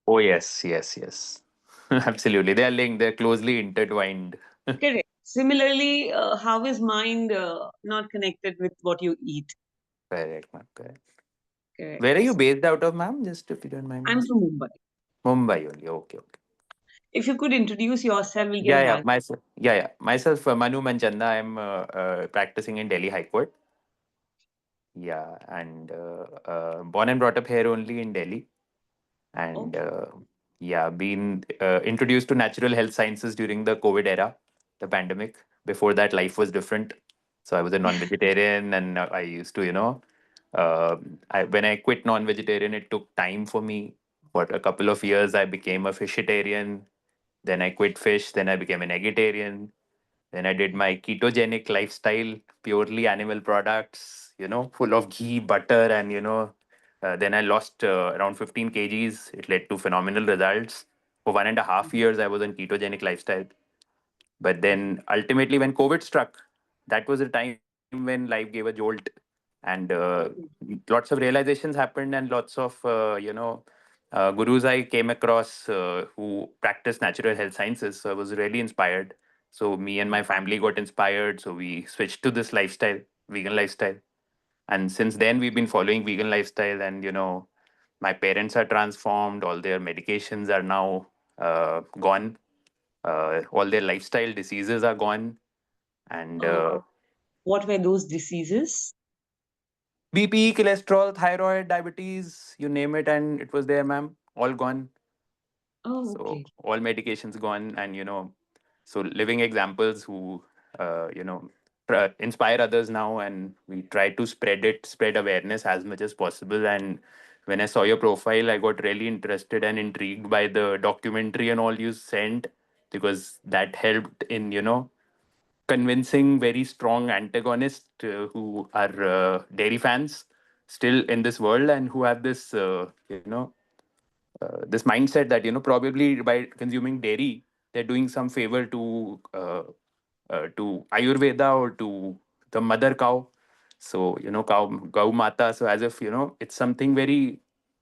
Oh, yes, yes, yes. Absolutely. They are linked, they're closely intertwined. Correct. Similarly, how is mind not connected with what you eat? Correct, ma'am. Correct. Correct. Where are you based out of, ma'am? Just if you don't mind me I'm asking. from Mumbai. Mumbai only. Okay, okay. If you could introduce yourself, we'll get Yeah, yeah. back. Myself. Yeah, yeah. Myself, Manu Manchanda. I'm practicing in Delhi High Court. Yeah, and born and brought up here only in Delhi. And Okay. yeah, been introduced to natural health sciences during the COVID era, the pandemic. Before that, life was different. So I was a non-vegetarian, and I used to, when I quit non-vegetarian, it took time for me. For a couple of years, I became a fishitarian. Then I quit fish. Then I became an eggetarian. Then I did my ketogenic lifestyle, purely animal products, full of ghee, butter, and then I lost around 15 kgs. It led to phenomenal results. For 1.5 years, I was on ketogenic lifestyle. But then ultimately, when COVID struck, that was a time when life gave a jolt, and lots of realizations happened, and lots of gurus I came across who practice natural health sciences. So I was really inspired. So me and my family got inspired. So we switched to this lifestyle, vegan lifestyle, and since then we've been following vegan lifestyle. And my parents are transformed. All their medications are now gone. All their lifestyle diseases are gone, and Uh, what were those diseases? BP, cholesterol, thyroid, diabetes, you name it, and it was there, ma'am. All gone. Oh, So okay. all medications gone, and so living examples who inspire others now, and we try to spread awareness as much as possible. And when I saw your profile, I got really interested and intrigued by the documentary and all you sent, because that helped in convincing very strong antagonists who are dairy fans still in this world, and who have this this mindset that probably by consuming dairy they're doing some favor to Ayurveda or to the mother cow. So cow mata. So as if it's something very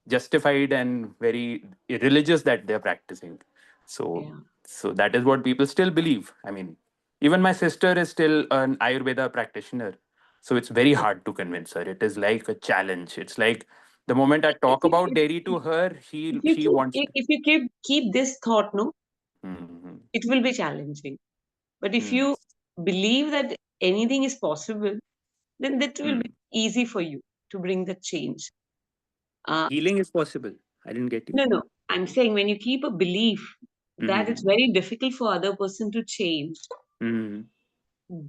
justified and very religious that they're practicing. So Yeah. so that is what people still believe. I mean, even my sister is still an Ayurveda practitioner. So it's very hard to convince her. It is like a challenge. It's like the moment I If talk you, about if, dairy to her, if you she keep wants to. if you keep this thought, no, Mhm. it will be challenging. But if Mm. you believe that anything is possible, then that will be Mm. easy for you to bring the change. Uh, Healing is possible. I didn't get you. no, no. I'm saying when you keep a belief that it's Mm-hmm. very difficult for other person to change, Mm-hmm.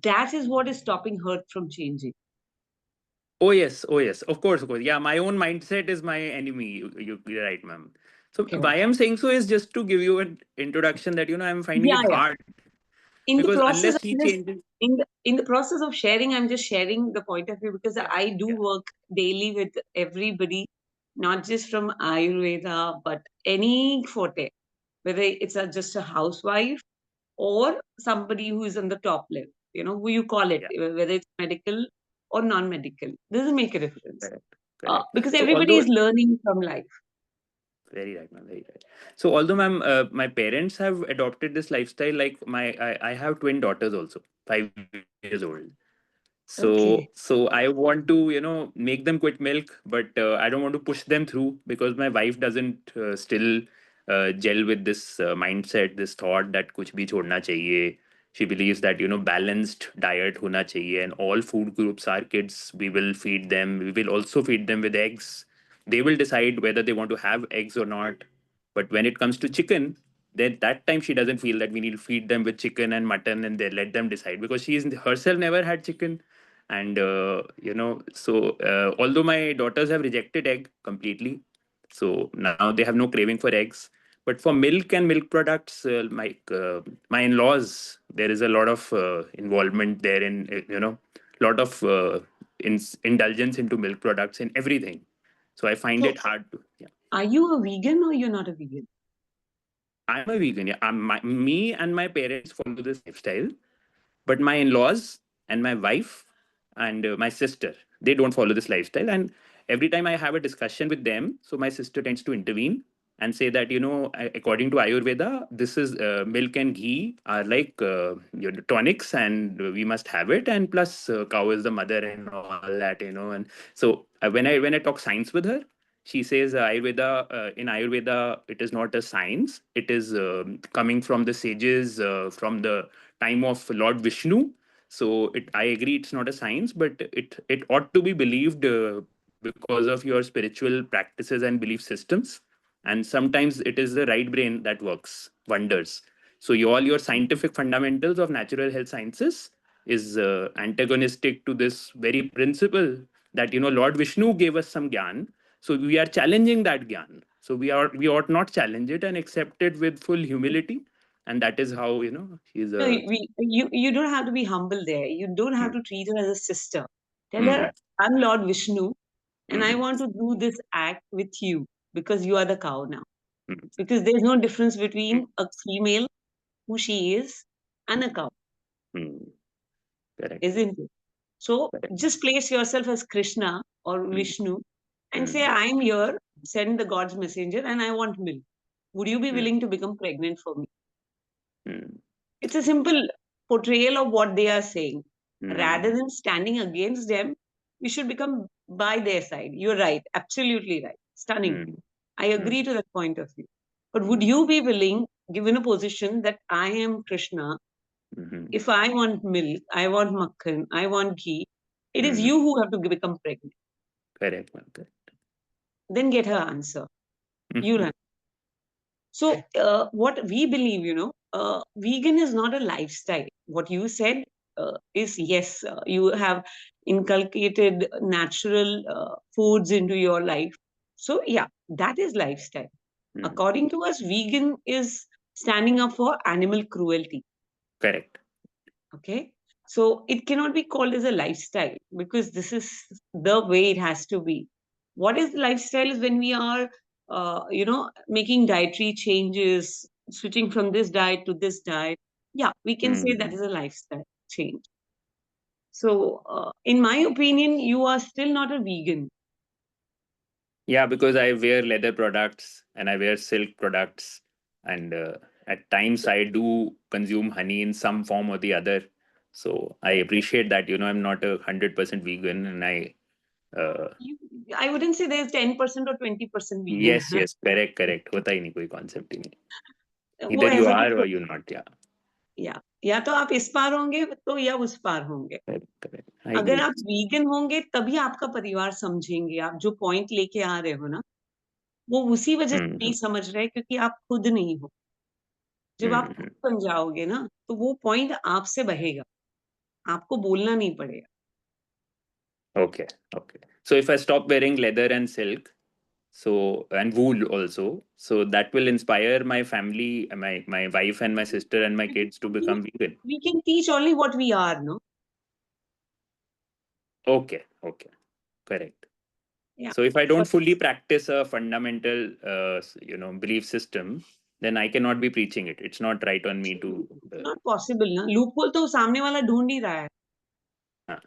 that is what is stopping her from changing. Oh yes, oh yes. Of course, of course. Yeah, my own mindset is my enemy. You're right, ma'am. So why Correct. I'm saying so is just to give you an introduction that I'm finding it Yeah, yeah. hard In the because process, unless he I'm just changes. in the process of sharing, I'm just sharing the point of view because Yeah, I do yeah, work daily with everybody, not just from Ayurveda, but any forte, whether it's just a housewife or somebody who is on the top level, who you call it, yeah. whether it's medical or non-medical, doesn't make a difference. Correct, correct. Because So everybody although is learning from life. very right, ma'am, very right. So although ma'am, my parents have adopted this lifestyle. Like I have twin daughters also, 5 years old. So Okay. I want to make them quit milk, but I don't want to push them through because my wife doesn't still gel with this mindset, this thought that kuch bhi chhodna chahiye. She believes that balanced diet hona chahiye, and all food groups are kids. We will feed them. We will also feed them with eggs. They will decide whether they want to have eggs or not. But when it comes to chicken, then that time she doesn't feel that we need to feed them with chicken and mutton, and they let them decide because she is herself never had chicken. And although my daughters have rejected egg completely, so now they have no craving for eggs. But for milk and milk products, my in-laws, there is a lot of involvement there in lot of indulgence into milk products and everything. So I find So, it hard to. Yeah, are you a vegan or you're not a vegan? I'm a vegan. Yeah, me and my parents follow this lifestyle, but my in-laws and my wife and my sister, they don't follow this lifestyle. And every time I have a discussion with them, so my sister tends to intervene. and say that, according to Ayurveda, this is milk and ghee are like tonics, and we must have it. And plus, cow is the mother and all that, And so when I talk science with her, she says Ayurveda. In Ayurveda, it is not a science. It is coming from the sages from the time of Lord Vishnu. So I agree, it's not a science, but it ought to be believed because of your spiritual practices and belief systems. And sometimes it is the right brain that works wonders. So all your scientific fundamentals of natural health sciences is antagonistic to this very principle that Lord Vishnu gave us some gyan. So we are challenging that gyan. So we ought not challenge it and accept it with full humility. And that is how he's No, a. you don't have to be humble there. You don't have Mm, to treat her as a sister. Tell mhm, her, I'm Lord Vishnu, and I mhm, want to do this act with you because you are the cow now. mhm, Because there's no difference between a female, who she is, and a cow, mhm. Correct. isn't it? So Correct. just place yourself as Krishna or Mm, Vishnu and say, mm, I'm here, send the God's messenger, and I want milk. Would you be mm, willing to become pregnant for me? mm, It's a simple portrayal of what they are saying. Rather mm, than standing against them, we should become by their side. You're right, absolutely right. Stunning. mm, I mm, agree to that point of view. But would mm, you be willing, given a position that I am Krishna, mhm. if I want milk, I want makhan, I want ghee, it is Mm, you who have to become pregnant. correct, ma'am. Correct. Then get her answer. You Mhm, run. So, what we believe, vegan is not a lifestyle. What you said is yes, you have inculcated natural foods into your life. So, yeah, that is lifestyle. mm, According to us, vegan is standing up for animal cruelty. correct. Okay. So, it cannot be called as a lifestyle because this is the way it has to be. What is the lifestyle is when we are, making dietary changes, switching from this diet to this diet. Yeah, we can say that Mm. is a lifestyle change. So, in my opinion, you are still not a vegan. Yeah, because I wear leather products and I wear silk products, and at times I do consume honey in some form or the other. So I appreciate that. I'm not 100% vegan, and Uh, You, I wouldn't say there's 10% or 20% vegan. yes, yes, correct, correct. होता ही नहीं कोई concept ही नहीं. वो Either you ऐसा are कुछ, or you're not. Yeah, या तो आप इस पार होंगे तो या उस पार होंगे. correct, correct. I अगर agree. आप वीगन होंगे तभी आपका परिवार समझेंगे. आप जो पॉइंट लेके आ रहे हो ना, वो उसी वजह से नहीं Mm-hmm. समझ रहे क्योंकि आप खुद नहीं हो. जब आप खुद Mm-hmm. बन जाओगे ना, तो वो पॉइंट आपसे बहेगा. आपको बोलना नहीं पड़ेगा. Okay, okay. So if I stop wearing leather and silk, so and wool also, so that will inspire my family, my wife and my sister and my kids to become vegan. We can teach only what we are, no? Okay, okay, correct. Yeah. So if I don't But fully practice a fundamental, belief system, then I cannot be preaching it. It's not right on me to. Not possible ना. Loophole तो सामने वाला ढूंढ ही रहा है. Uh,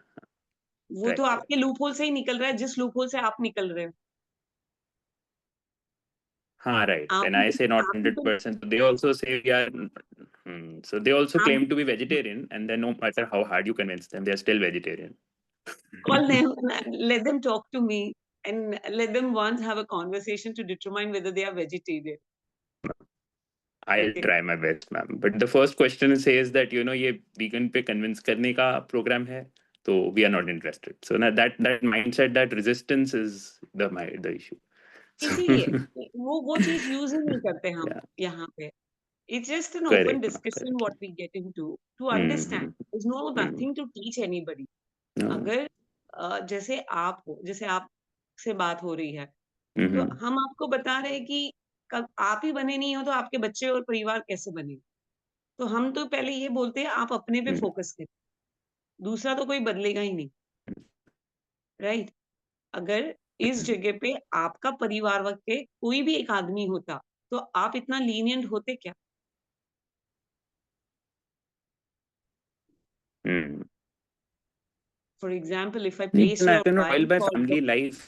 वो तो correct, correct. आपके लूपहोल से ही निकल रहा है जिस लूपहोल से आप निकल रहे हो. Right. आप When he I say not आप ही तो 100%, they also say we are. So they also आप claim to be vegetarian, and then no matter how hard you convince them, they are still vegetarian. call them, let them talk to me, and let them once have a conversation to determine whether they are vegetarian. I'll Okay. try my best, ma'am. But the first question says that ये vegan पे convince करने का program है, so we are not interested. So now that mindset, that resistance is the issue. So, इसीलिए वो चीज use ही नहीं करते हम yeah, यहाँ पे. It's just an open correct, ma'am, discussion correct. what we get into to understand. Mm-hmm. There's Mm-hmm. nothing to teach anybody. No. अगर जैसे आप हो, जैसे आप से बात हो रही है, तो Mm-hmm. हम आपको बता रहे हैं कि कब आप ही बने नहीं हो तो आपके बच्चे और परिवार कैसे बने. तो हम तो पहले ये बोलते हैं आप अपने पे Mm-hmm. फोकस करें. दूसरा तो कोई बदलेगा ही नहीं. राइट. अगर इस जगह पे आपका परिवार वर्ग पे कोई भी एक आदमी होता, तो आप इतना लीनियंट होते क्या? Mm-hmm. For example if I Even place I your cannot spoil wife my और family life.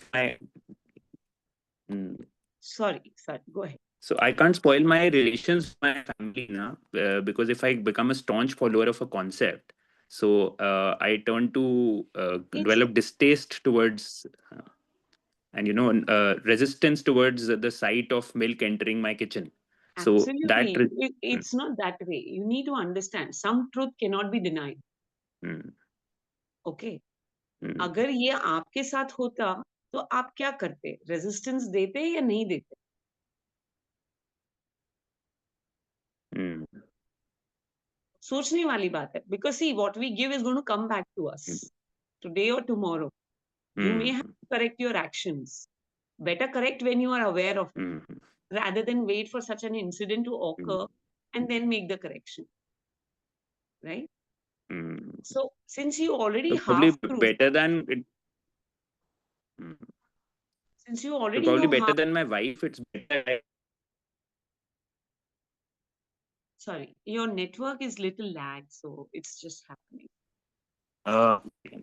Sorry, go ahead. So I can't spoil my relations with my family now, because if I become a staunch follower of a concept, so I turn to It's develop distaste towards and resistance towards the sight of milk entering my kitchen. So that absolutely, mm, it's not that way. You need to understand, some truth cannot be denied. mm, okay, mm, अगर ये आपके साथ होता तो आप क्या करते? Resistance देते या नहीं देते? mm, सोचने वाली बात है, because see what we give is going to come back to us mm, today और tomorrow. You may have mm, to correct your actions. Better correct when you are aware of it, mm, rather than wait for such an incident to mm, occur and then make the correction, right? mm. So since you already So probably half truth, better than it. Mm. since you So already probably know better half, than my wife. It's better. sorry, your network is little lag, so it's just happening.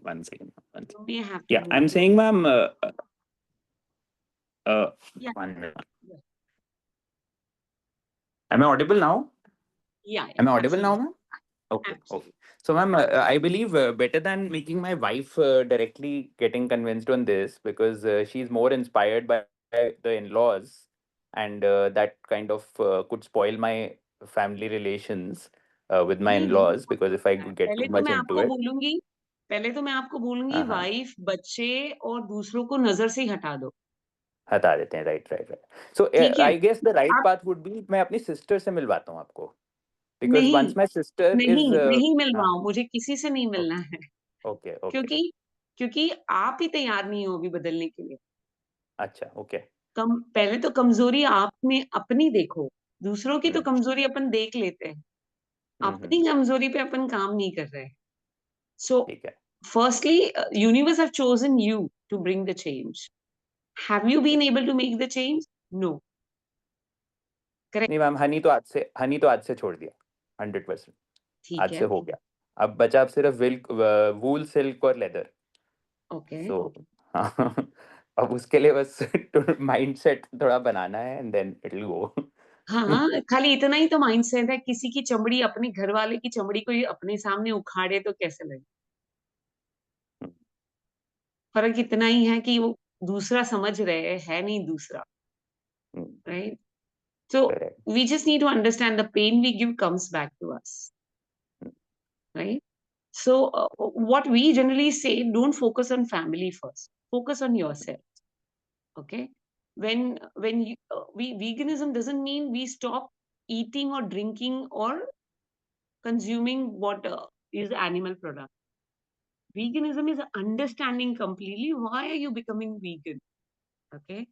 One second. One second. You may have to Yeah, move I'm to. saying, ma'am. Uh, Yeah, 1 minute. yeah, Am I audible now? yeah, yeah, Am I audible now, absolutely, ma'am? Okay, okay. absolutely. So, ma'am, I believe better than making my wife directly getting convinced on this, because she's more inspired by the in-laws, and that kind of could spoil my family relations with my नहीं, नहीं in-laws, हो because if I सकता है. get too much into it. पहले तो मैं आपको बोलूँगी Uh-huh. वाइफ, बच्चे और दूसरों को नज़र से ही हटा दो, हटा देते हैं, राइट राइट राइट. सो ठीक है? आई गेस द राइट आप पाथ वुड बी, मैं अपनी सिस्टर से मिलवाता हूँ आपको, बिकॉज नहीं, वंस माय सिस्टर नहीं, इज. नहीं हाँ. मिलवाओ, मुझे किसी से नहीं मिलना ओके है, ओके ओके. क्योंकि क्योंकि आप ही तैयार नहीं हो अभी बदलने के लिए. अच्छा, ओके. पहले तो कमज़ोरी आप में अपनी देखो, दूसरों की तो हम्म कमज़ोरी अपन देख लेते हैं, हम्म. अपनी कमज़ोरी पे अपन काम नहीं कर रहे हैं. So, ठीक है. firstly, universe have chosen you to bring the change. Have you been able to make the change? No. Correct? नहीं मैम, हनी तो आज से छोड़ दिया 100%. ठीक आज से है. हो गया. अब बचा अब सिर्फ विल्क, वूल, सिल्क और लेदर. ओके. सो हाँ. अब उसके लिए बस माइंडसेट थोड़ा बनाना है, and then it will go. हाँ, खाली इतना ही तो माइंडसेट है, किसी की चमड़ी अपने घरवाले की चमड़ी को ही अपने सामने उखाड़े तो कैसे लगे? फ़र्क इतना ही है कि वो दूसरा समझ रहे है नहीं दूसरा, right? So, correct. we just need to understand the pain we give comes back to us, right? So, what we generally say, don't focus on family first. Focus on yourself. Okay? When we veganism doesn't mean we stop eating or drinking or consuming what is animal product. Veganism is understanding completely why are you becoming vegan. Okay?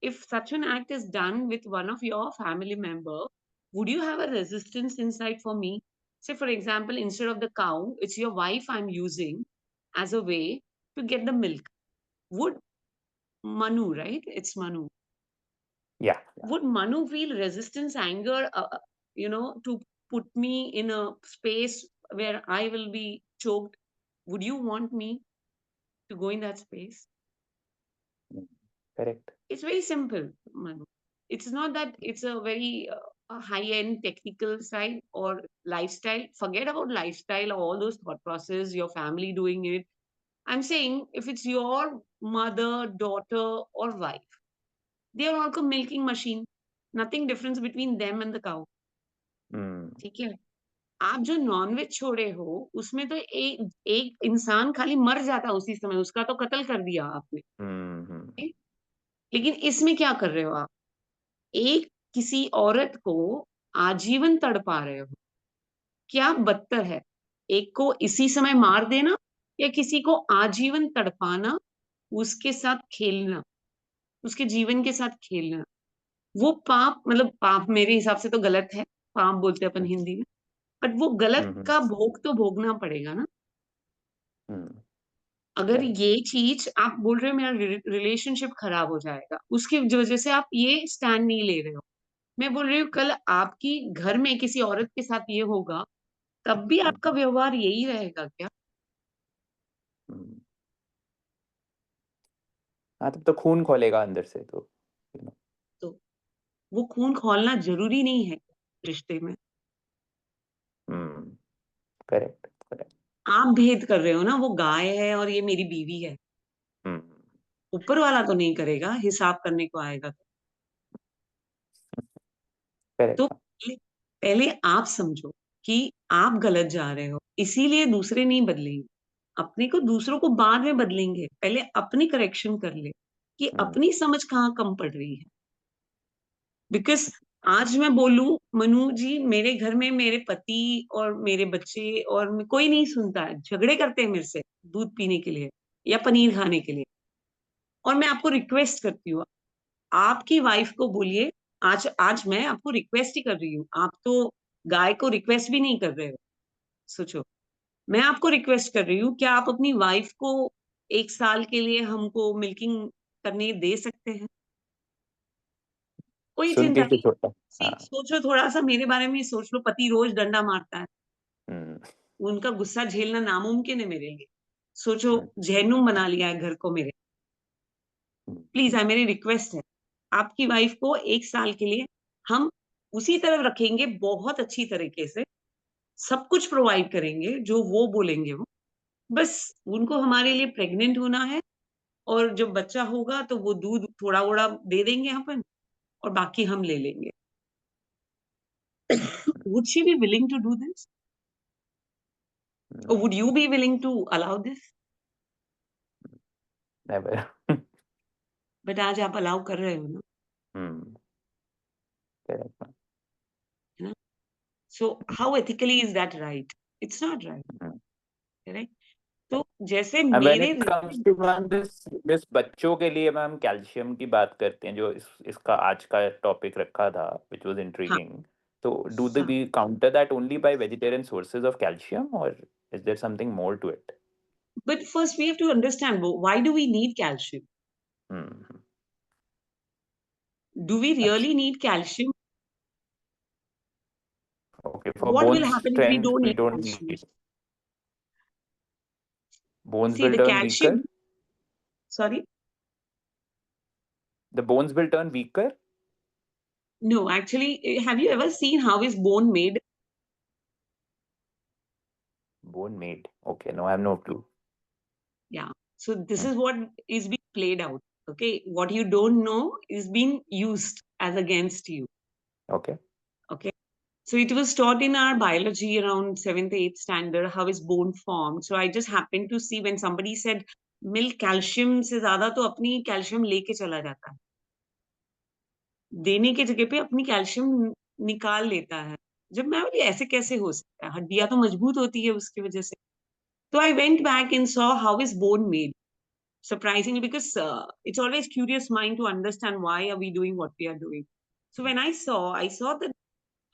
If such an act is done with one of your family member, would you have a resistance inside for me? Say, for example, instead of the cow, it's your wife I'm using as a way to get the milk. Would Manu, right? It's Manu. या. Would Manu feel resistance, anger, to put me in a space where I will be choked? Would you want me to go in that space? Correct. It's very simple, Manu. It's not that it's a very high-end technical side or lifestyle. Forget about lifestyle or all those thought process, your family doing it. I'm saying if it's your mother, daughter, or wife, they are also milking machine. Nothing difference between them and the cow. ठीक है? आप जो nonveg छोड़े हो, उसमें तो एक एक इंसान खाली मर जाता उसी समय, उसका तो कत्ल कर दिया आपने। लेकिन इसमें क्या कर रहे हो आप? एक किसी औरत को आजीवन तड़पा रहे हो। क्या बदतर है? एक को इसी समय मार देना या किसी को आजीवन तड़पाना, उसके साथ खेलना, उसके जीवन के साथ खेलना। वो पाप मतलब पाप मेरे हिसाब से तो गलत है, पाप बोलते हैं अपन हिंदी में, बट वो गलत का भोग तो भोगना पड़ेगा ना। अगर करेक्ट. ये चीज़ आप बोल रहे हो मेरा रिलेशनशिप खराब हो जाएगा, उसकी वजह से आप ये स्टैंड नहीं ले रहे हो। मैं बोल रही हूँ कल आपकी घर में किसी औरत के साथ ये होगा, तब भी आपका व्यवहार यही रहेगा क्या? हाँ, तब तो खून खोलेगा अंदर से, तो तो वो खून खौलना जरूरी नहीं है रिश्ते में। Correct correct. आप भेद कर रहे हो ना, वो गाय है और ये मेरी बीवी है। ऊपर वाला तो नहीं करेगा, हिसाब करने को आएगा तो करेक्ट। पहले आप समझो कि आप गलत जा रहे हो, इसीलिए दूसरे नहीं बदलेंगे। अपने को दूसरों को बाद में बदलेंगे, पहले अपनी करेक्शन कर ले कि अपनी समझ कहाँ कम पड़ रही है। बिकॉज आज मैं बोलूं मनु जी, मेरे घर में मेरे पति और मेरे बच्चे और कोई नहीं सुनता है, झगड़े करते हैं मेरे से दूध पीने के लिए या पनीर खाने के लिए। और मैं आपको रिक्वेस्ट करती हूँ, आपकी वाइफ को बोलिए, आज आज मैं आपको रिक्वेस्ट ही कर रही हूँ, आप तो गाय को रिक्वेस्ट भी नहीं कर रहे हो। सोचो, मैं आपको रिक्वेस्ट कर रही हूँ, क्या आप अपनी वाइफ को 1 साल के लिए हमको मिल्किंग करने दे सकते हैं? कोई सुन चिंता के तो नहीं। छोटा। हाँ। सोचो थोड़ा सा मेरे बारे में सोच लो, पति रोज डंडा मारता है, हम्म, उनका गुस्सा झेलना नामुमकिन है मेरे लिए। सोचो, हम्म, जहन्नुम बना लिया है घर को मेरे। हम्म, प्लीज है, मेरी रिक्वेस्ट है, आपकी वाइफ को 1 साल के लिए हम उसी तरह रखेंगे, बहुत अच्छी तरीके से सब कुछ प्रोवाइड करेंगे जो वो बोलेंगे वो। बस उनको हमारे लिए प्रेग्नेंट होना है, और जब बच्चा होगा तो वो दूध थोड़ा थोड़ा दे देंगे अपन, और बाकी हम ले लेंगे। Would she be willing to do this? Or hmm, would you be willing to allow this? never। But आज आप अलाउ कर रहे हो ना, हम्म, करेक्ट। है ना? So how ethically is that right? It's not right, correct? तो जैसे And when मेरे it comes to ma'am this बच्चों के लिए मैम कैल्शियम की बात करते हैं, जो इसका आज का टॉपिक रखा था, which was हाँ intriguing. So do they हाँ, we counter that only by vegetarian sources of calcium, or is there something more to it? But first we have to understand why do we need calcium. Hmm. Do we अच्छा, really need calcium? okay, for What bone will happen if we strength don't we eat don't calcium? need. Bones See, will the turn weaker. calcium, sorry, The bones will turn weaker. no, actually, have you ever seen how is bone made? Bone made. Okay, no, I have no clue. Yeah. So this Hmm. is what is being played out. Okay. What you don't know is being used as against you. Okay. Okay. So it was taught in our biology around seventh, eighth standard, how is bone formed. So I just happened to see when somebody said milk calcium से ज्यादा तो अपनी calcium लेके चला जाता है, देने की जगह पे अपनी calcium निकाल लेता है। जब मैं बोली ऐसे कैसे हो सकता है, हड्डियां तो मजबूत होती है उसकी वजह से। तो I went back and saw how is bone made. Surprisingly, because it's always curious mind to understand why are we doing what we are doing. So when I saw that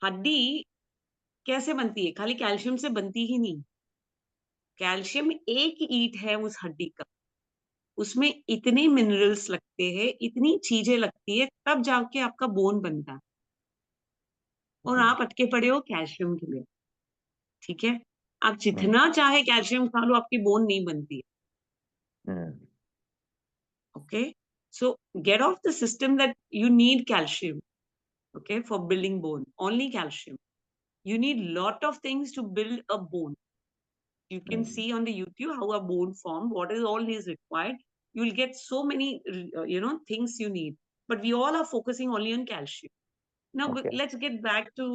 हड्डी कैसे बनती है, खाली कैल्शियम से बनती ही नहीं। Calcium एक ईंट है उस हड्डी का, उसमें इतने मिनरल्स लगते हैं, इतनी चीजें लगती है, तब जाके आपका बोन बनता है। और Hmm. आप अटके पड़े हो कैल्शियम के लिए। ठीक है, आप Hmm. जितना चाहे कैल्शियम खा लो, आपकी बोन नहीं बनती है। Hmm. Okay, so gate of the system that you need calcium, okay, for building bone, only calcium. You need lot of things to build a bone. You can Hmm. see on the YouTube how a bone formed, what is all is required. You will get so many things you need, but we all are focusing only on calcium now. Okay. Let's get back to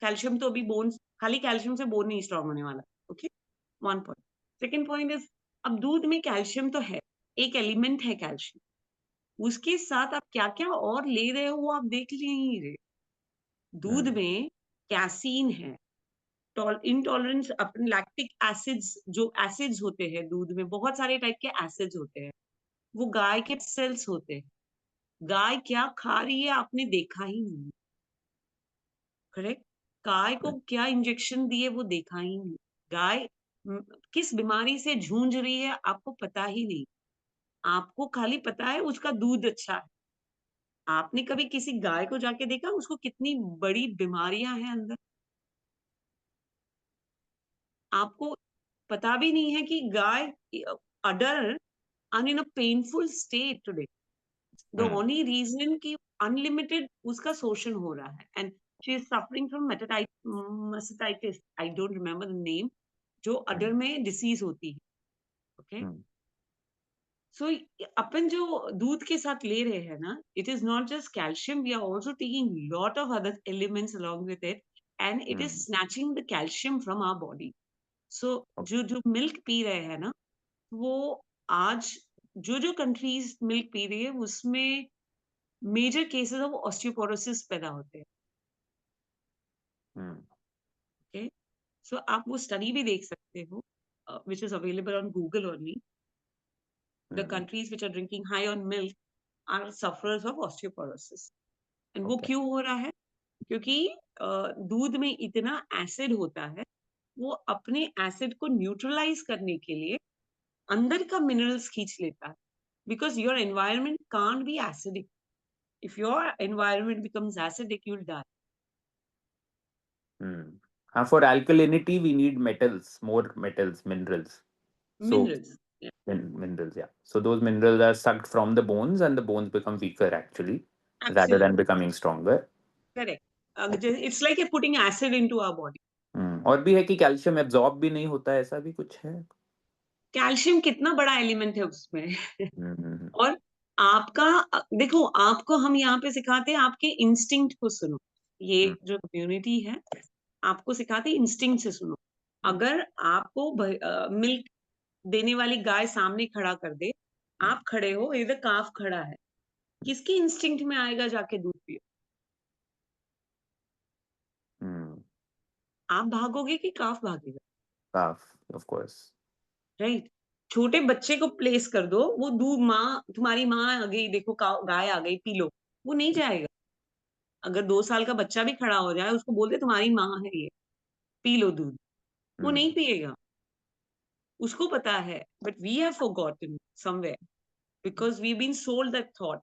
calcium. तो अभी bones, खाली calcium से bone नहीं strong होने वाला। Okay, one point. Second point is, अब दूध में calcium तो है, एक element है calcium, उसके साथ आप क्या क्या और ले रहे हो वो आप देख नहीं रहे। दूध Hmm. में कैसीन है, इंटॉलरेंस अपने लैक्टिक एसिड्स, जो एसिड्स होते हैं दूध में, बहुत सारे टाइप के एसिड्स होते हैं, वो गाय के सेल्स होते हैं। गाय क्या खा रही है आपने देखा ही नहीं, करेक्ट? गाय को क्या इंजेक्शन दिए वो देखा ही नहीं। गाय म, किस बीमारी से जूझ रही है आपको पता ही नहीं। आपको खाली पता है उसका दूध अच्छा है। आपने कभी किसी गाय को जाके देखा उसको कितनी बड़ी बीमारियां हैं अंदर? आपको पता भी नहीं है कि गाय udder are in a painful state today. The only reason कि अनलिमिटेड उसका शोषण हो रहा है, and she is suffering from mastitis, I don't remember the name, जो अडर में डिसीज होती है। ओके, सो अपन जो दूध के साथ ले रहे हैं ना, it is not just calcium, we are also taking lot of other elements along with it, and it is snatching the calcium from our body. So जो जो मिल्क पी रहे हैं ना, वो आज जो जो कंट्रीज मिल्क पी रही है उसमें मेजर केसेस ऑफ ऑस्टियोपोरोसिस पैदा होते हैं। ओके, सो आप वो स्टडी भी देख सकते हो, which is available on Google only. The countries which are drinking high on milk are sufferers of osteoporosis. And वो क्यों हो रहा है? क्योंकि दूध में इतना एसिड होता है, वो अपने एसिड को न्यूट्रलाइज करने के लिए अंदर का मिनरल्स खींच लेता है, because your environment can't be acidic. If your environment becomes acidic, you will die. For alkalinity, we need metals, more metals, minerals. So, Minerals. Yeah, minerals, yeah. So those minerals are sucked from the bones, and the bones become weaker actually, rather than absolutely becoming stronger. correct. It's like you're putting acid into our body. और भी है कि calcium absorb भी नहीं होता है, ऐसा भी कुछ है? कैल्शियम कितना बड़ा एलिमेंट है उसमें। हम्म और आपका देखो, आपको हम यहाँ पे सिखाते हैं आपके इंस्टिंक्ट को सुनो। ये हम्म जो कम्युनिटी है, आपको सिखाते हैं इंस्टिंक्ट से सुनो। अगर आपको मिल्क देने वाली गाय सामने खड़ा कर दे, आप खड़े हो, इधर काफ खड़ा है, किसके इंस्टिंक्ट में आएगा जाके दूध पियो? हम्म आप भागोगे कि काफ भागेगा? काफ, ऑफ कोर्स। राइट। छोटे बच्चे को प्लेस कर दो, वो दूध, माँ तुम्हारी माँ आ गई, देखो गाय आ गई, पी लो, वो नहीं जाएगा। अगर 2 साल का बच्चा भी खड़ा हो जाए, उसको बोल दे तुम्हारी माँ है ये, पी लो दूध, वो नहीं पिएगा। उसको पता है, but we have forgotten somewhere, because we been sold that thought,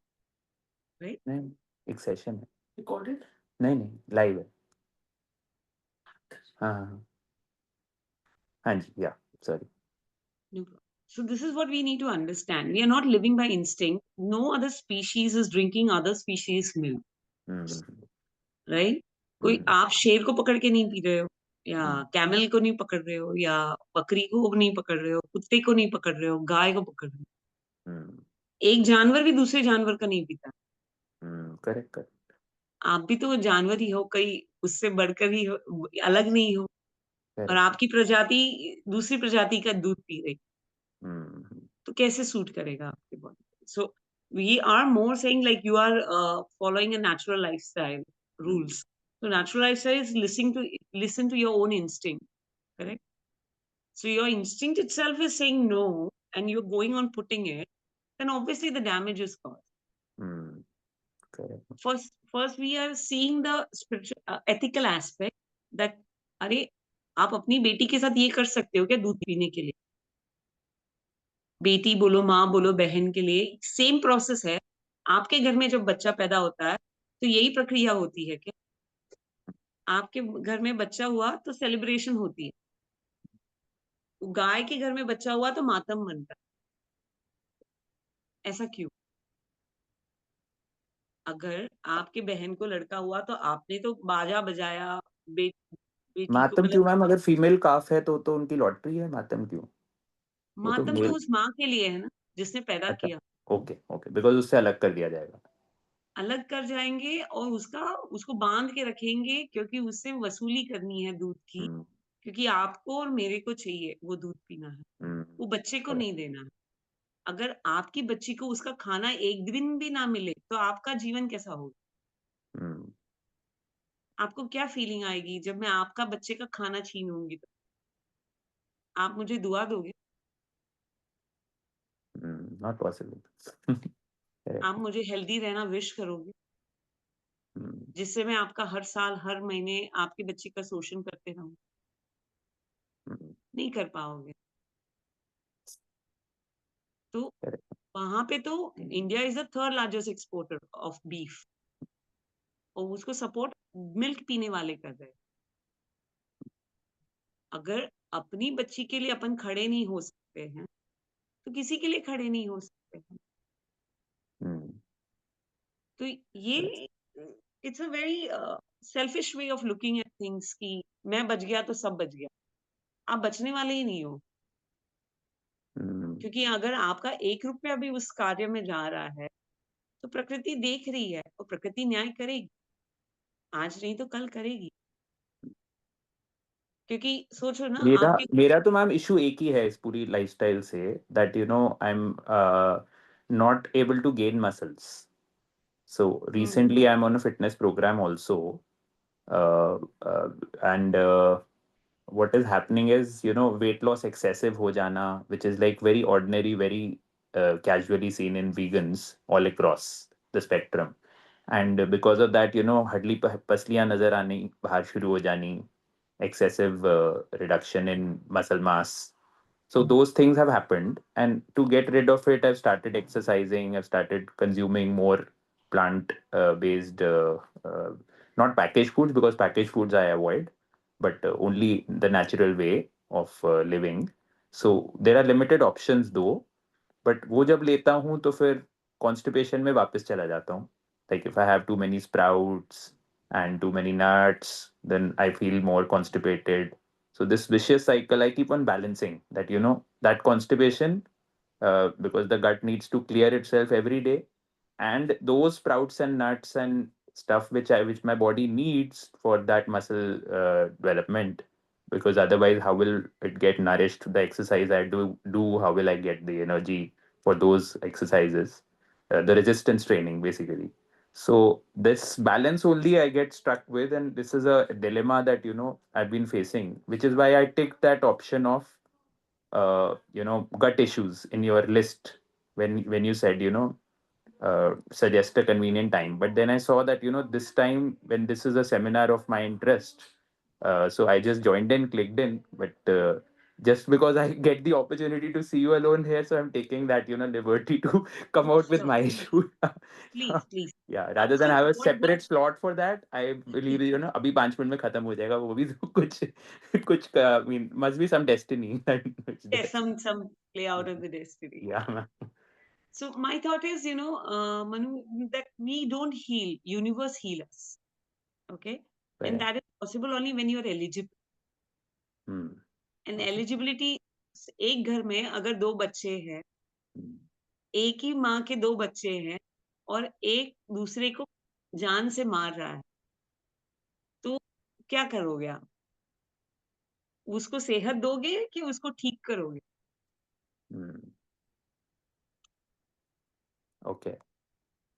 right? नहीं, एक सेशन है रिकॉर्डेड, नहीं नहीं लाइव है। हाँ हाँ हाँ हाँ जी, या sorry. No problem. So this is what we need to understand. We are not living by instinct. No other species is drinking other species milk, right? कोई आप शेर को पकड़ के नहीं पी रहे हो, या कैमल को नहीं पकड़ रहे हो, या बकरी को नहीं पकड़ रहे हो, कुत्ते को नहीं पकड़ रहे हो, गाय को पकड़ रहे हो। एक जानवर भी दूसरे जानवर का नहीं पीता। करेक्ट करेक्ट आप भी तो जानवर ही हो, कई उससे बढ़कर ही हो, अलग नहीं हो। और करेक्ट। आपकी प्रजाति दूसरी प्रजाति का दूध पी रही, तो कैसे सूट करेगा आपकी body? So we are more saying like you are following a natural lifestyle rules. So natural lifestyle is listen to your own instinct, correct? So your instinct itself is saying no, and you're going on putting it, then obviously the damage is caused. Correct. First we are seeing the spiritual, ethical aspect, that अरे आप अपनी बेटी के साथ ये कर सकते हो क्या दूध पीने के लिए? बेटी बोलो, माँ बोलो, बहन के लिए सेम प्रोसेस है। आपके घर में जब बच्चा पैदा होता है, तो यही प्रक्रिया होती है क्या? आपके घर में बच्चा हुआ तो सेलिब्रेशन होती है, गाय के घर में बच्चा हुआ तो मातम मनता है। ऐसा क्यों? अगर आपके बहन को लड़का हुआ तो आपने तो बाजा बजाया, बेटी को मातम मतलब क्यों मैम? अगर फीमेल काफ है तो उनकी लॉटरी है, मातम क्यों? वो तो मातम तो मेल। उस माँ के लिए है ना, जिसने पैदा अच्छा, किया। ओके ओके, बिकॉज उससे अलग कर दिया जाएगा। अलग कर जाएंगे और उसको बांध के रखेंगे, क्योंकि उससे वसूली करनी है दूध की, हम्म क्योंकि आपको और मेरे को चाहिए वो दूध पीना है, वो बच्चे को करेक्ट। नहीं देना है। अगर आपकी बच्ची को उसका खाना एक दिन भी ना मिले, तो आपका जीवन कैसा होगा? हम्म आपको क्या फीलिंग आएगी जब मैं आपका बच्चे का खाना छीनूंगी? तो आप मुझे दुआ दोगे? Not possible. आप मुझे हेल्दी रहना विश करोगे, करेक्ट। जिससे मैं आपका हर साल हर महीने आपके बच्चे का शोषण करते रहूं? नहीं कर पाओगे। तो वहां पे तो India is the third largest exporter of beef, और उसको सपोर्ट मिल्क पीने वाले कर रहे हैं। अगर अपनी बच्ची के लिए अपन खड़े नहीं हो सकते हैं, तो किसी के लिए खड़े नहीं हो सकते हैं। तो ये it's a very selfish way of looking at things कि मैं बच गया तो सब बच गया। आप बचने वाले ही नहीं हो, हम्म, क्योंकि अगर आपका 1 रुपया भी उस कार्य में जा रहा है, तो प्रकृति देख रही है और प्रकृति न्याय करेगी। आज नहीं तो कल करेगी। क्योंकि सोचो ना मेरा आपके मेरा तो मैम इशू एक ही है इस पूरी लाइफस्टाइल से, that I am not able to gain muscles. So hmm, recently I'm on a fitness program also, and what is happening is weight loss excessive ho jana, which is like very ordinary, very casually seen in vegans all across the spectrum. And because of that, हड्डी पसलियां नजर आनी बाहर शुरू हो जानी, excessive reduction in muscle mass. So those things have happened, and to get rid of it, I've started exercising. I've started consuming more plant based, not packaged foods, because packaged foods I avoid, but only the natural way of living. So there are limited options though, but वो जब लेता हूँ तो फिर constipation में वापस चला जाता हूँ. Like if I have too many sprouts and too many nuts, then I feel more constipated. So this vicious cycle, I keep on balancing that, that constipation, because the gut needs to clear itself every day, and those sprouts and nuts and stuff which my body needs for that muscle development, because otherwise how will it get nourished? The exercise I do, how will I get the energy for those exercises? The resistance training basically. So this balance only I get stuck with, and this is a dilemma that I've been facing, which is why I take that option of gut issues in your list when you said suggest a convenient time. But then I saw that this time, when this is a seminar of my interest, so I just joined in, clicked in. But just because I get the opportunity to see you alone here, so I'm taking that liberty to come out with sure, my issue. Please, please. Yeah, rather than so have a what separate slot for that, I believe अभी 5 minute में खत्म हो जाएगा वो भी, तो कुछ कुछ I mean must be some destiny that it's there. There's some play out of the destiny. Yeah, ma'am. So my thought is, Manu, that we don't heal, universe heal us, okay? And Correct. that is possible only when you are eligible. Hmm. And Okay. eligibility, एक घर में अगर 2 बच्चे हैं, Hmm. एक ही माँ के 2 बच्चे हैं और एक दूसरे को जान से मार रहा है, तो क्या करोगे आप? उसको सेहत दोगे कि उसको ठीक करोगे? Hmm. Okay.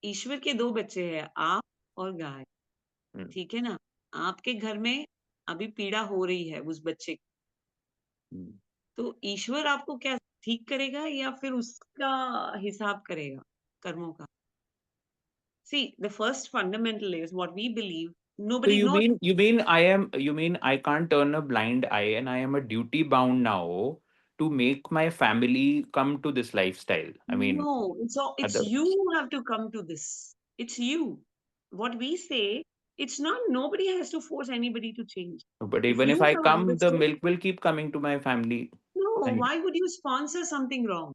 ईश्वर के 2 बच्चे हैं, आप और गाय, Hmm. ठीक है ना? आपके घर में अभी पीड़ा हो रही है उस बच्चे की, Hmm. तो ईश्वर आपको क्या ठीक करेगा या फिर उसका हिसाब करेगा कर्मों का? See, the first fundamental is what we believe. So Nobody you knows. mean I can't turn a blind eye, and I am a duty bound now to make my family come to this lifestyle. I mean, No, it's other, you who have to come to this. It's you. What we say, it's not nobody has to force anybody to change. but If even if you I have come, the understood, milk will keep coming to my family. no, And why would you sponsor something wrong?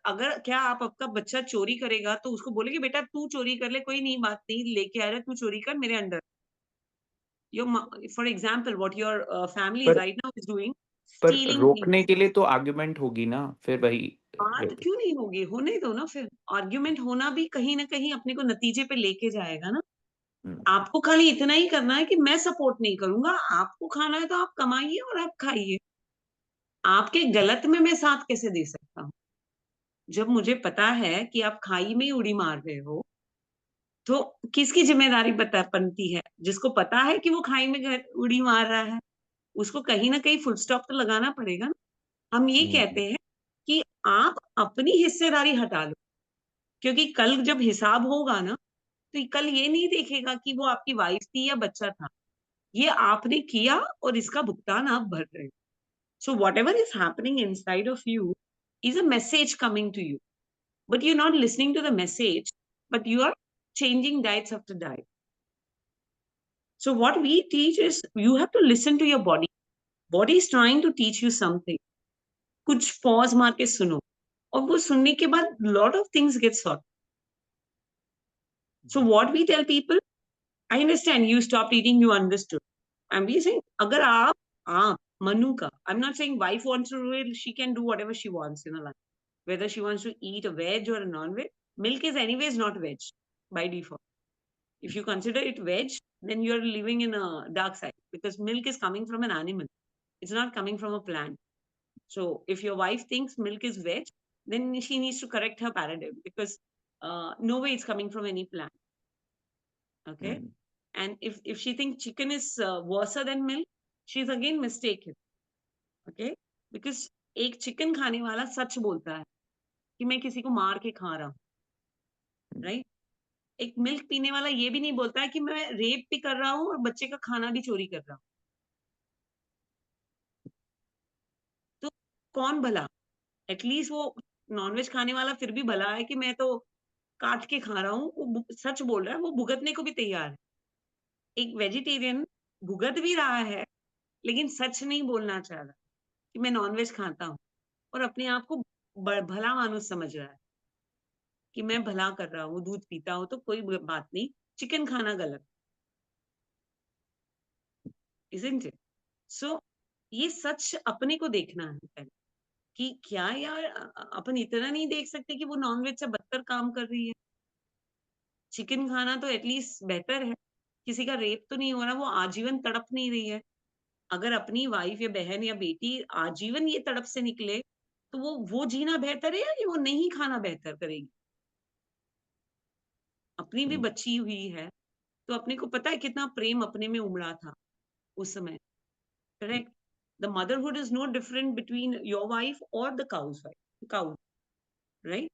अगर क्या आप आपका बच्चा चोरी करेगा तो उसको बोलेंगे बेटा तू चोरी कर ले कोई नहीं बात नहीं लेके आ रहा है तू चोरी कर मेरे under for example what your family पर right now is doing पर stealing रोकने things. के लिए तो आर्गुमेंट होगी ना, फिर वही. बात क्यों नहीं होगी होने दो ना फिर आर्ग्यूमेंट होना भी कहीं ना कहीं अपने को नतीजे पे लेके जाएगा ना हम्म, आपको खाली इतना ही करना है कि मैं सपोर्ट नहीं करूंगा आपको खाना है तो आप कमाइए और आप खाइए आपके गलत में मैं साथ कैसे दे सकता हूँ जब मुझे पता है कि आप खाई में ही उड़ी मार रहे हो तो किसकी जिम्मेदारी बनती है जिसको पता है कि वो खाई में उड़ी मार रहा है उसको कहीं ना कहीं फुल स्टॉप तो लगाना पड़ेगा ना हम ये कहते हम्म, हैं कि आप अपनी हिस्सेदारी हटा लो क्योंकि कल जब हिसाब होगा ना तो कल ये नहीं देखेगा कि वो आपकी वाइफ थी या बच्चा था ये आपने किया और इसका भुगतान आप भर रहे हो so whatever is happening inside of you is a message coming to you but you not listening to the message but you are changing diets after diet. So what we teach is you have to listen to your body. Body is trying to teach you something. कुछ pause मार के सुनो और वो सुनने के बाद lot of things get sorted. So what we tell people, I understand you stopped eating, you understood. And we saying, agar aap, Manu ka, I'm not saying wife wants to do it, she can do whatever she wants in her life. Whether she wants to eat a veg or a non-veg, milk is anyways not veg by default. If you consider it veg, then you're living in a dark side because milk is coming from an animal. It's not coming from a plant. So if your wife thinks milk is veg, then she needs to correct her paradigm because no way it's coming from any plant. Okay. Mm. And if she thinks chicken is worse than milk, she's again mistaken. Okay. Because एक chicken खाने वाला सच बोलता है कि मैं किसी को मार के खा रहा हूँ, राइट? एक मिल्क पीने वाला ये भी नहीं बोलता है कि मैं रेप भी कर रहा हूँ और बच्चे का खाना भी चोरी कर रहा हूँ। तो कौन भला? एटलीस्ट वो नॉनवेज खाने वाला फिर भी भला है कि मैं तो काट के खा रहा हूँ, वो सच बोल रहा है, वो भुगतने को भी तैयार है। एक वेजिटेरियन भुगत भी रहा है, लेकिन सच नहीं बोलना चाह रहा कि मैं नॉनवेज खाता हूँ और अपने आप को भला मानुस समझ रहा है कि मैं भला कर रहा हूँ, दूध पीता हूँ तो कोई बात नहीं, चिकन खाना गलत, इज़न्ट इट? सो ये सच अपने को देखना है पहले कि क्या यार अपन इतना नहीं देख सकते कि वो नॉनवेज से बदतर काम कर रही है। चिकन खाना तो एटलीस्ट बेटर है। किसी का रेप तो नहीं हो रहा, वो आजीवन तड़प नहीं रही है। अगर अपनी वाइफ या बहन या बेटी आजीवन ये तड़प से निकले, तो वो जीना बेहतर है या कि वो नहीं खाना बेहतर करेगी? अपनी भी Mm. बच्ची हुई है, तो अपने को पता है कितना प्रेम अपने में उमड़ा था उस समय, correct? The motherhood is no different between your wife और द काऊ, राइट?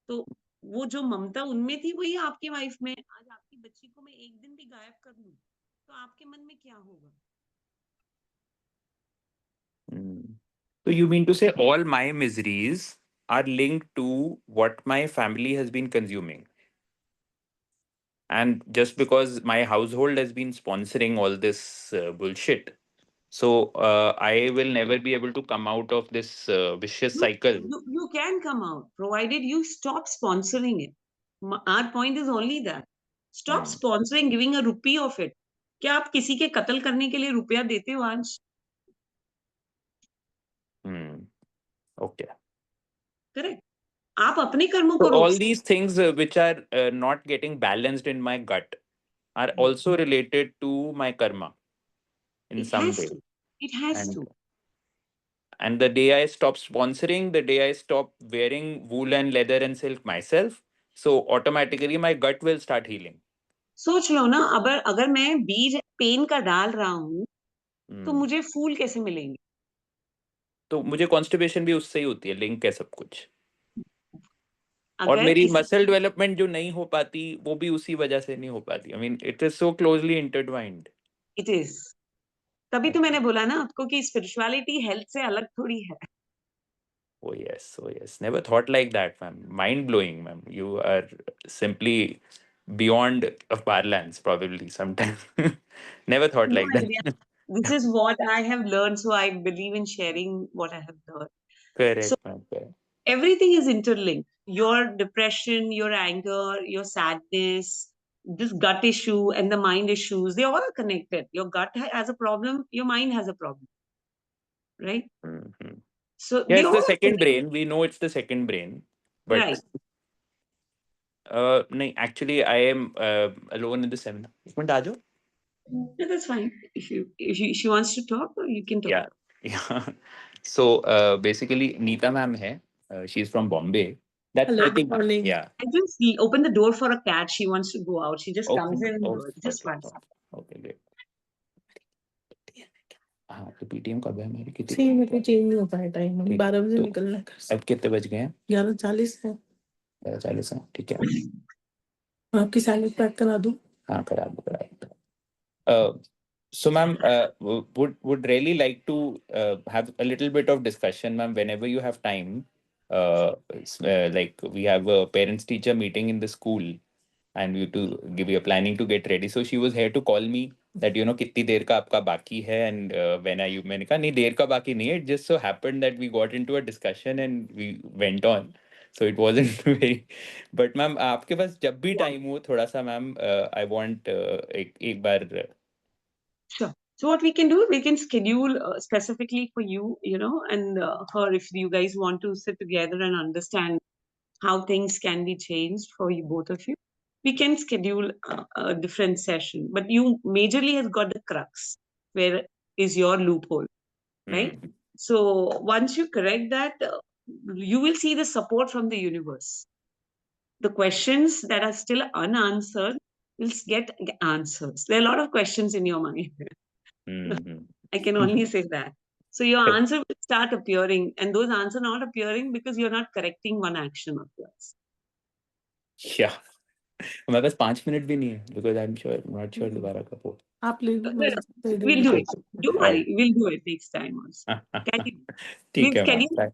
तो वो जो ममता उनमें थी वही आपकी वाइफ में। आज आपकी बच्ची को मैं एक दिन भी गायब कर दूं तो आपके मन में क्या होगा? Mm. So you mean to say all my miseries are linked to what my family has been consuming? And just because my household has been sponsoring all this bullshit, so I will never be able to come out of this vicious You, cycle. you can come out provided you stop sponsoring it. Our point is only that. Stop Hmm. sponsoring, giving a rupee of it. क्या आप किसी के कत्ल करने के लिए रुपया देते हो आज? Hmm. Okay. करेक्ट? आप अपने कर्मों So को रोक all सकते these things which are not getting balanced in my gut are हो। also related to my karma in It some has way. to. It has And to. the day I stop sponsoring, the day I stop wearing wool and leather and silk myself, so automatically my gut will start healing. सोच लो ना, अगर अगर मैं बीज pen का डाल रहा हूँ, तो Hmm. मुझे फूल कैसे मिलेंगे? तो मुझे कॉन्स्टिपेशन भी उससे ही होती है, लिंक है सब कुछ। और अगर मेरी किसी मसल डेवलपमेंट जो नहीं हो पाती वो भी उसी वजह से नहीं हो पाती। I mean it is so closely intertwined. It is, तभी तो मैंने बोला ना आपको कि स्पिरिचुअलिटी हेल्थ से अलग थोड़ी है। Oh yes, never thought like that, ma'am. Mind blowing, ma'am. You are simply beyond of parlance, probably sometimes. Never thought No like that. idea. This is what I have learned, so I believe in sharing what I have learned. So Correct, ma'am. Correct. everything is interlinked. Your depression, your anger, your sadness, this gut issue and the mind issues, they all are connected. Your gut has a problem, your mind has a problem, right? Mhm. So Yeah, they it's all the are second connected, brain. We know it's the second brain, but right? no, actually, I am alone in the seminar. एक minute आ जाओ। Yeah, that's fine. If she wants to talk, you can talk. Yeah, yeah. So basically, Neeta ma'am hai. She's from Bombay. That's Hello, I good think. morning. Yeah. I just open the door for a cat. She wants to go out. She just Okay. comes in Okay. just Okay. once. Okay. Great. हाँ तो PTM कब है हमारी कितनी? सी मेरे को change नहीं हो पाया टाइम, हम ठीक 12 बजे तो निकलना है घर से। अब कितने बज गए हैं? 11:40 है। 40 है, ठीक है। आपकी सैलेड पैक करा दूं? हाँ करा दो करा दो। So, ma'am, would really like to have a little bit of discussion, ma'am, whenever you have time. Like we have a parents teacher meeting in the school, and we are planning to get ready. So she was here to call me that कितनी देर का आपका बाकी है, and when are you? मैंने कहा नहीं देर का बाकी नहीं है. It just so happened that we got into a discussion and we went on. So it wasn't very. But ma'am आपके पास जब भी Yeah. टाइम हो थोड़ा सा मैम I want एक बार Sure. So what we can do, we can schedule specifically for you, and her, if you guys want to sit together and understand how things can be changed for you, both of you, we can schedule a different session. But you majorly has got the crux, where is your loophole, right? So once you correct that, you will see the support from the universe. The questions that are still unanswered will get answers. There are a lot of questions in your mind. I can only say that. So your answer will start appearing, and those answers not appearing because you're not correcting one action of yours. Yeah. हमारे पास 5 minute भी नहीं है because I'm not sure दोबारा कब हो. आप ले लो, मैं दे We'll दूंगी. do it. Don't worry. We'll do it next time also. Can you? ठीक है ma'am.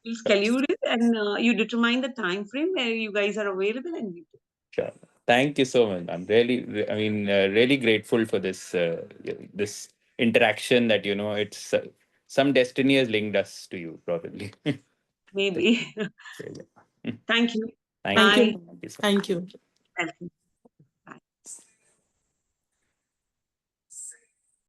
We'll schedule it, and you determine the time frame where you guys are available, and we do. Sure. Thank you so much. I'm really grateful for this this interaction that it's some destiny has linked us to you probably. Maybe. Yeah. Thank you. Thank Thank you. you. Thank you so much. Thank you. Thank you.